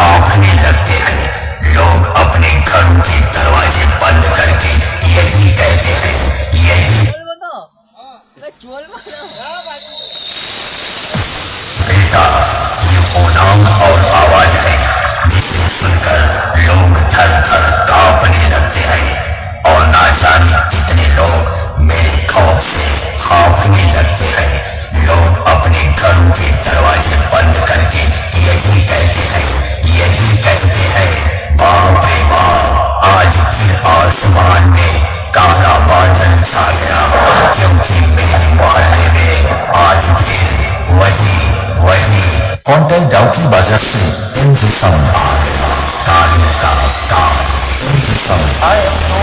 कांपने लगते हैं। लोग अपने घरों के दरवाजे बंद करके यही कहते हैं, यही बेटा ये वो नाम और आवाज है जिसे सुनकर लोग थर थर कांपने लगते हैं और ना जाने कितने लोग मेरे खौफ से कांपने लगते हैं। लोग अपने घरों के दरवाजे बंद करके यही कहते हैं, यही कहते हैं, बाप रे बाप आज फिर आसमान में काला बादल छा गया, क्योंकि मेरे मोहल्ले में आज फिर वही कॉन्टेक्ट डाउकी बाजार से एमजी साउंड आ गया। तारों का काम MG sound I am no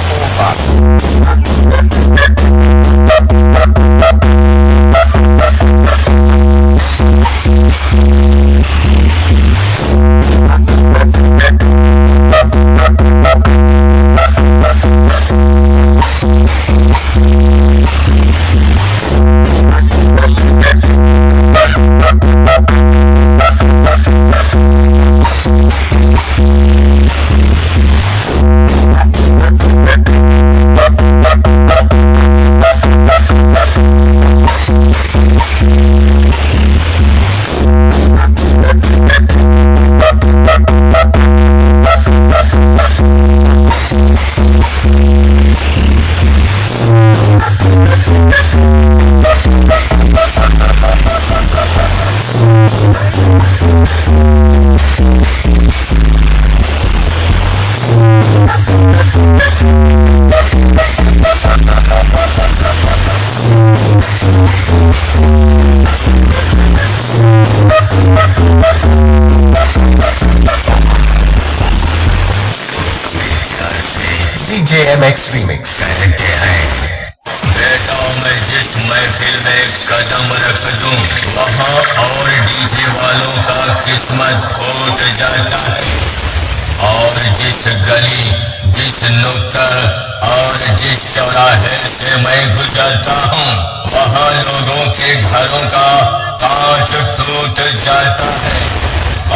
DJMX Remix कहते हैं, बेटा मैं जिस महफिल में कदम रख दूं वहां और डीजे वालों का किस्मत फूट जाता है, और जिस गली, जिस नुक्कड़ और जिस चौराहे से मैं गुजरता हूं वहां लोगों के घरों का कांच टूट जाता है।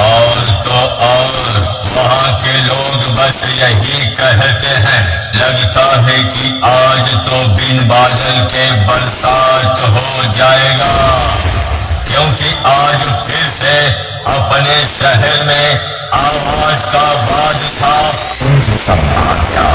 और तो और वहाँ के लोग बस यही कहते हैं, लगता है कि आज तो बिन बादल के बरसात हो जाएगा, क्योंकि आज फिर से अपने शहर में आवाज का बादशाह आ गया।